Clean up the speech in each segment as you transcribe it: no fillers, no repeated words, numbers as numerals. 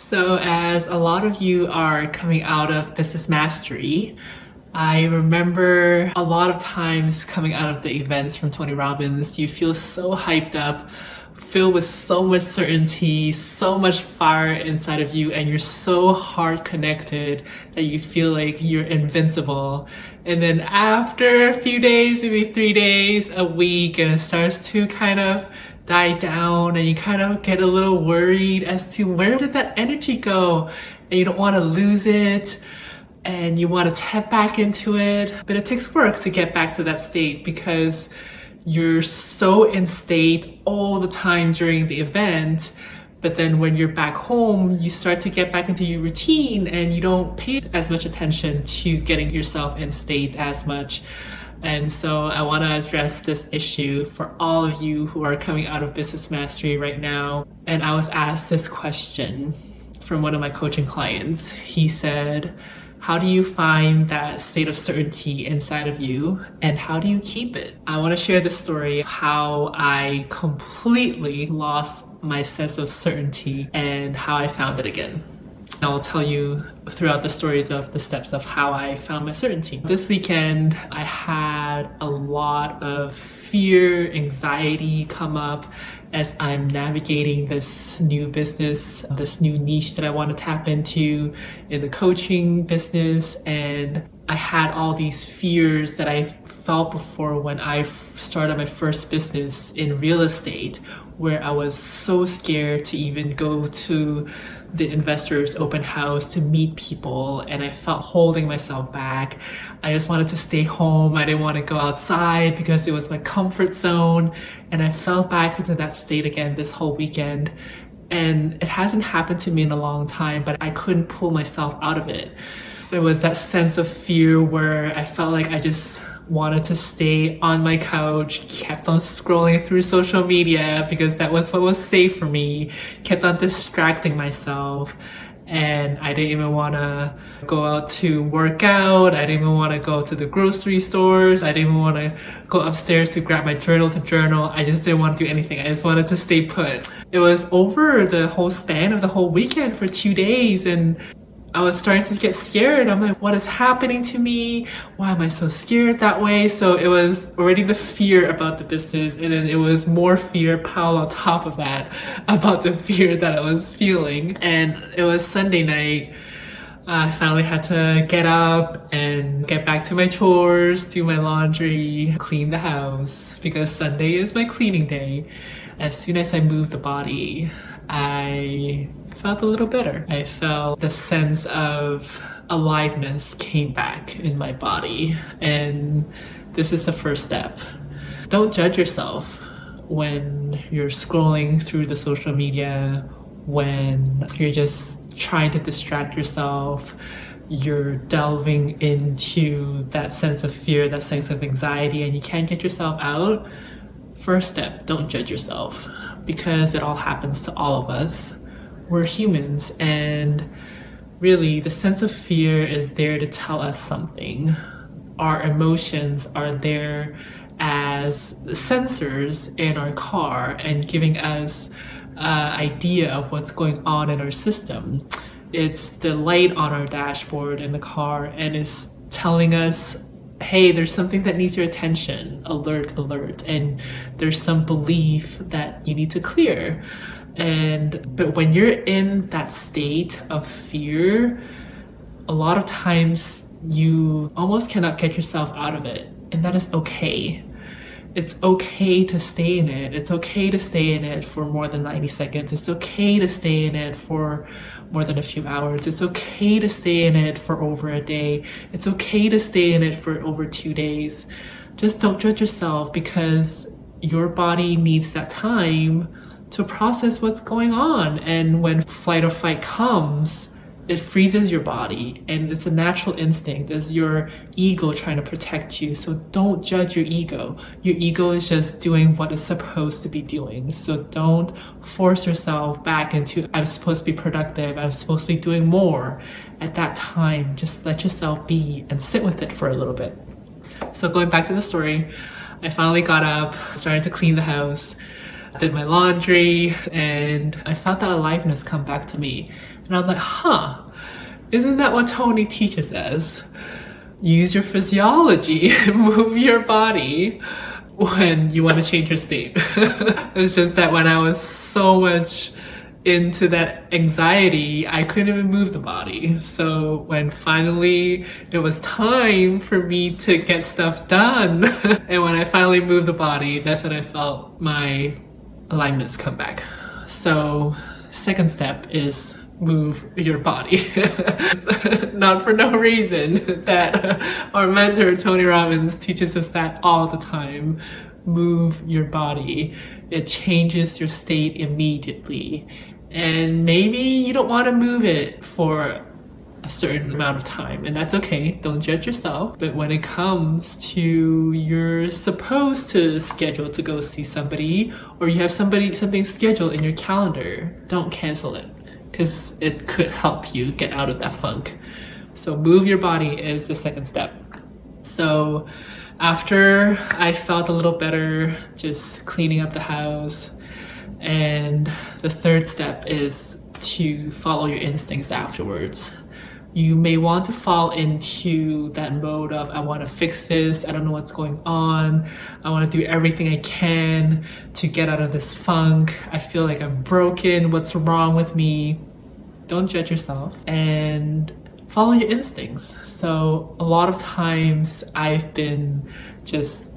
So, as a lot of you are coming out of business mastery, I remember a lot of times coming out of the events from Tony Robbins, you feel so hyped up, filled with so much certainty, so much fire inside of you, and you're so hard connected that you feel like you're invincible. And then after a few days, maybe 3 days, a week, and it starts to kind of die down and you kind of get a little worried as to where did that energy go, and you don't want to lose it and you want to tap back into it. But it takes work to get back to that state because you're so in state all the time during the event. But then when you're back home, you start to get back into your routine and you don't pay as much attention to getting yourself in state as much. And so I want to address this issue for all of you who are coming out of business mastery right now. And I was asked this question from one of my coaching clients. He said, how do you find that state of certainty inside of you, and how do you keep it? I want to share the story of how I completely lost my sense of certainty and how I found it again. I'll tell you throughout the stories of the steps of how I found my certainty. This weekend, I had a lot of fear, anxiety come up as I'm navigating this new business, this new niche that I want to tap into in the coaching business. And I had all these fears that I felt before when I started my first business in real estate, where I was so scared to even go to the investors open house to meet people, and I felt holding myself back. I just wanted to stay home. I didn't want to go outside because it was my comfort zone, and I fell back into that state again this whole weekend. And it hasn't happened to me in a long time, but I couldn't pull myself out of it. There was that sense of fear where I felt like I just wanted to stay on my couch, kept on scrolling through social media because that was what was safe for me, kept on distracting myself. And I didn't even want to go out to work out. I didn't even want to go to the grocery stores. I didn't even want to go upstairs to grab my journal to journal. I just didn't want to do anything. I just wanted to stay put. It was over the whole span of the whole weekend for 2 days, and I was starting to get scared. I'm like, what is happening to me? Why am I so scared that way? So it was already the fear about the business, and then it was more fear piled on top of that about the fear that I was feeling. And it was Sunday night. I finally had to get up and get back to my chores, do my laundry, clean the house, because Sunday is my cleaning day. As soon as I moved the body, I felt a little better. I felt the sense of aliveness came back in my body, and this is the first step. Don't judge yourself when you're scrolling through the social media, when you're just trying to distract yourself, you're delving into that sense of fear, that sense of anxiety, and you can't get yourself out. First step, don't judge yourself, because it all happens to all of us. We're humans, and really the sense of fear is there to tell us something. Our emotions are there as sensors in our car and giving us an idea of what's going on in our system. It's the light on our dashboard in the car, and it's telling us, hey, there's something that needs your attention, alert, alert, and there's some belief that you need to clear. But when you're in that state of fear, a lot of times you almost cannot get yourself out of it, and that is okay. It's okay to stay in it. It's okay to stay in it for more than 90 seconds. It's okay to stay in it for more than a few hours. It's okay to stay in it for over a day. It's okay to stay in it for over 2 days. Just don't judge yourself, because your body needs that time to process what's going on. And when flight or fight comes, it freezes your body, and it's a natural instinct. It's your ego trying to protect you. So don't judge your ego. Your ego is just doing what it's supposed to be doing. So don't force yourself back into, I'm supposed to be productive, I'm supposed to be doing more. At that time, just let yourself be and sit with it for a little bit. So going back to the story, I finally got up, started to clean the house. did my laundry, and I felt that aliveness come back to me. And I'm like, huh, isn't that what Tony teaches us? Use your physiology, move your body when you want to change your state. It's just that when I was so much into that anxiety, I couldn't even move the body. So when finally it was time for me to get stuff done, and when I finally moved the body, that's when I felt my alignments come back. So second step is move your body. Not for no reason that our mentor Tony Robbins teaches us that all the time. Move your body. It changes your state immediately. And maybe you don't want to move it for a certain amount of time, and that's okay. Don't judge yourself. But when it comes to you're supposed to schedule to go see somebody, or you have something scheduled in your calendar, don't cancel it, because it could help you get out of that funk. So move your body is the second step. So after I felt a little better, just cleaning up the house, and the third step is to follow your instincts afterwards. You may want to fall into that mode of, I want to fix this, I don't know what's going on, I want to do everything I can to get out of this funk, I feel like I'm broken, what's wrong with me? Don't judge yourself and follow your instincts. So a lot of times I've been just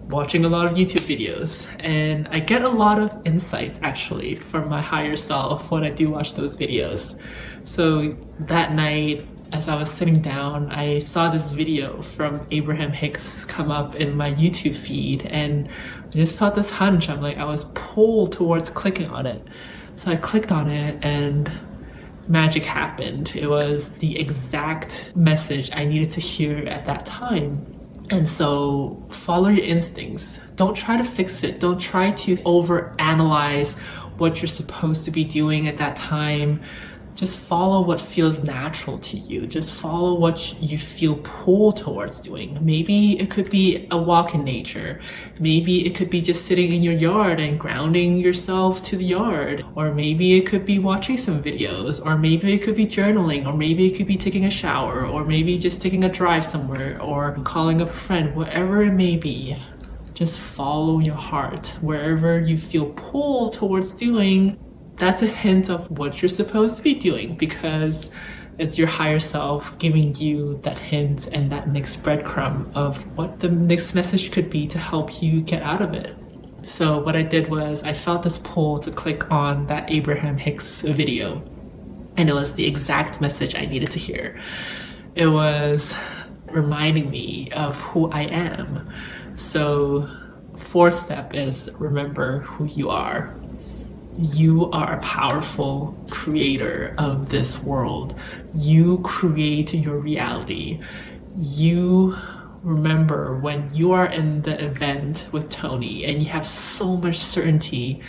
watching a lot of YouTube videos, and I get a lot of insights actually from my higher self when I do watch those videos. So that night, as I was sitting down, I saw this video from Abraham Hicks come up in my YouTube feed, and I just felt this hunch. I was pulled towards clicking on it. So I clicked on it and magic happened. It was the exact message I needed to hear at that time. And so follow your instincts. Don't try to fix it. Don't try to overanalyze what you're supposed to be doing at that time. Just follow what feels natural to you. Just follow what you feel pulled towards doing. Maybe it could be a walk in nature. Maybe it could be just sitting in your yard and grounding yourself to the yard. Or maybe it could be watching some videos. Or maybe it could be journaling. Or maybe it could be taking a shower. Or maybe just taking a drive somewhere. Or calling up a friend. Whatever it may be. Just follow your heart. Wherever you feel pulled towards doing, that's a hint of what you're supposed to be doing, because it's your higher self giving you that hint and that next breadcrumb of what the next message could be to help you get out of it. So what I did was I felt this pull to click on that Abraham Hicks video, and it was the exact message I needed to hear. It was reminding me of who I am. So fourth step is remember who you are. You are a powerful creator of this world. You create your reality. You remember when you are in the event with Tony and you have so much certainty,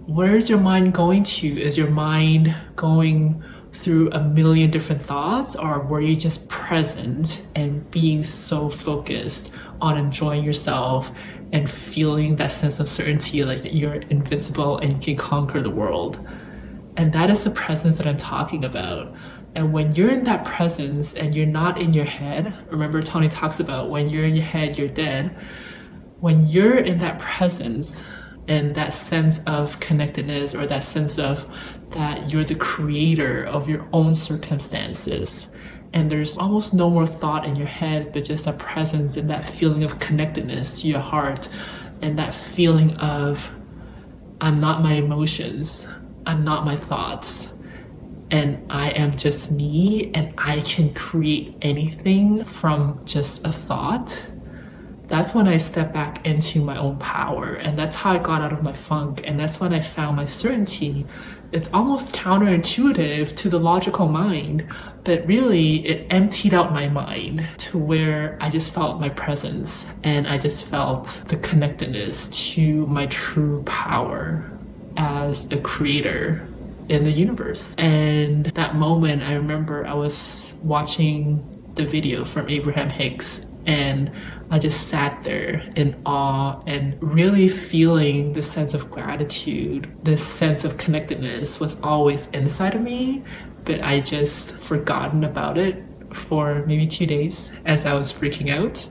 where is your mind going to? Is your mind going through a million different thoughts, or were you just present and being so focused on enjoying yourself and feeling that sense of certainty, like you're invincible and you can conquer the world? And that is the presence that I'm talking about. And when you're in that presence and you're not in your head, remember Tony talks about when you're in your head, you're dead. When you're in that presence and that sense of connectedness, or that sense of that you're the creator of your own circumstances, and there's almost no more thought in your head, but just a presence and that feeling of connectedness to your heart, and that feeling of, I'm not my emotions, I'm not my thoughts, and I am just me, and I can create anything from just a thought. That's when I stepped back into my own power, and that's how I got out of my funk, and that's when I found my certainty. It's almost counterintuitive to the logical mind, but really it emptied out my mind to where I just felt my presence, and I just felt the connectedness to my true power as a creator in the universe. And that moment, I remember I was watching the video from Abraham Hicks, And I just sat there in awe and really feeling the sense of gratitude. This sense of connectedness was always inside of me, but I just forgotten about it for maybe 2 days as I was freaking out.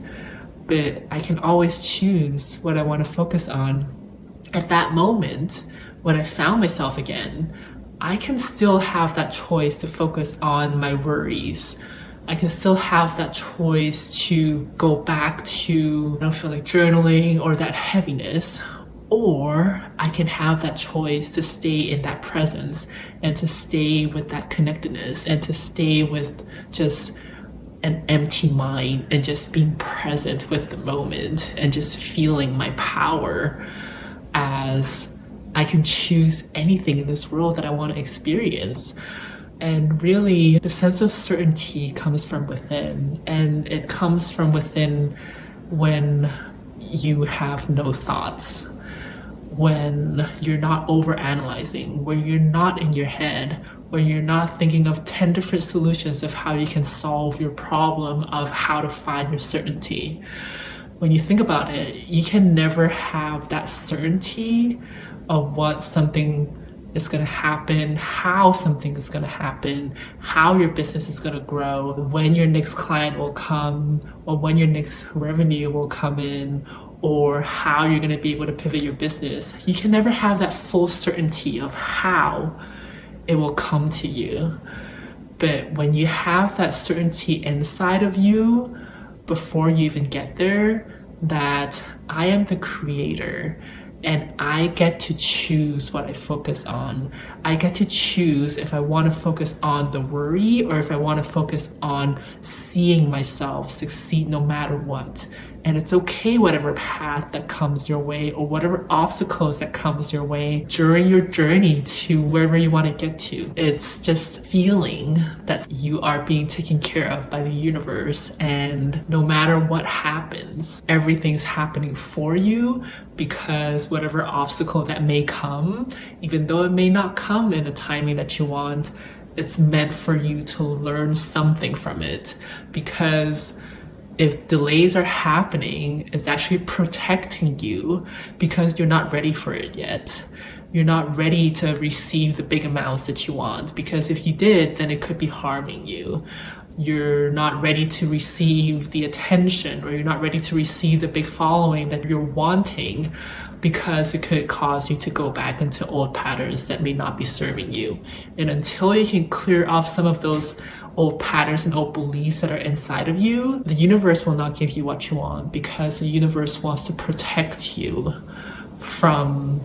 But I can always choose what I want to focus on. At that moment, when I found myself again, I can still have that choice to focus on my worries. I can still have that choice to go back to, feel like journaling or that heaviness, or I can have that choice to stay in that presence and to stay with that connectedness and to stay with just an empty mind and just being present with the moment and just feeling my power as I can choose anything in this world that I want to experience. And really, the sense of certainty comes from within, and it comes from within when you have no thoughts, when you're not overanalyzing, when you're not in your head, when you're not thinking of 10 different solutions of how you can solve your problem, of how to find your certainty. When you think about it, you can never have that certainty of what something is going to happen, how something is going to happen, how your business is going to grow, when your next client will come, or when your next revenue will come in, or how you're going to be able to pivot your business. You can never have that full certainty of how it will come to you. But when you have that certainty inside of you, before you even get there, that I am the creator and I get to choose what I focus on. I get to choose if I want to focus on the worry or if I want to focus on seeing myself succeed no matter what. And it's okay whatever path that comes your way or whatever obstacles that comes your way during your journey to wherever you want to get to. It's just feeling that you are being taken care of by the universe, and no matter what happens, everything's happening for you, because whatever obstacle that may come, even though it may not come in the timing that you want, it's meant for you to learn something from it. Because if delays are happening, it's actually protecting you because you're not ready for it yet. You're not ready to receive the big amounts that you want, because if you did, then it could be harming you. You're not ready to receive the attention, or you're not ready to receive the big following that you're wanting, because it could cause you to go back into old patterns that may not be serving you. And until you can clear off some of those old patterns and old beliefs that are inside of you, the universe will not give you what you want, because the universe wants to protect you from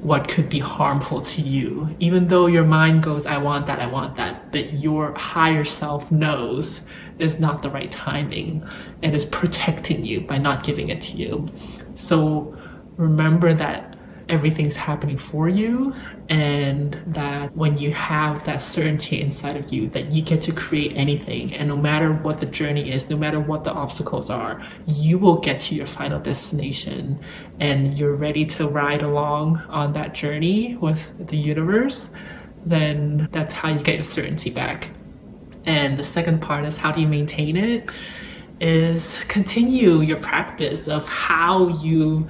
what could be harmful to you. Even though your mind goes, I want that, but your higher self knows is not the right timing and is protecting you by not giving it to you. So remember that everything's happening for you, and that when you have that certainty inside of you that you get to create anything, and no matter what the journey is, no matter what the obstacles are, you will get to your final destination, and you're ready to ride along on that journey with the universe, then that's how you get your certainty back. And the second part is, how do you maintain it? Is continue your practice of how you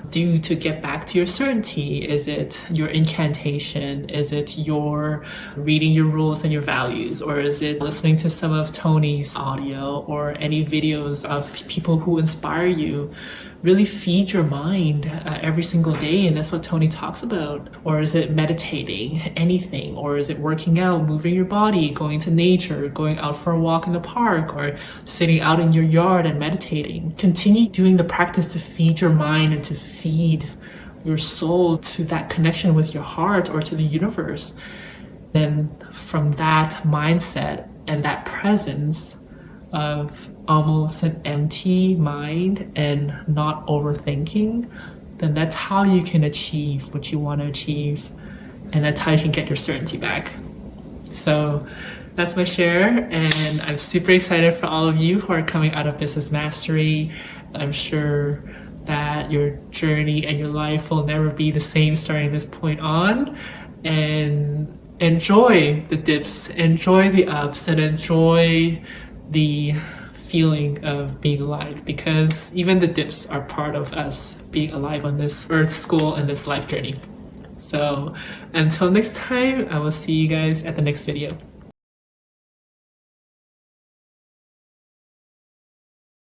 do to get back to your certainty. Is it your incantation? Is it your reading your rules and your values? Or is it listening to some of Tony's audio or any videos of people who inspire you? Really feed your mind every single day, and that's what Tony talks about. Or is it meditating? Anything? Or is it working out, moving your body, going to nature, going out for a walk in the park, or sitting out in your yard and meditating? Continue doing the practice to feed your mind and to feed your soul to that connection with your heart or to the universe. Then from that mindset and that presence of almost an empty mind and not overthinking, then that's how you can achieve what you want to achieve, and that's how you can get your certainty back. So that's my share, and I'm super excited for all of you who are coming out of Business Mastery. I'm sure that your journey and your life will never be the same starting this point on, and enjoy the dips, enjoy the ups, and enjoy the feeling of being alive, because even the dips are part of us being alive on this earth school and this life journey. So until next time, I will see you guys at the next video.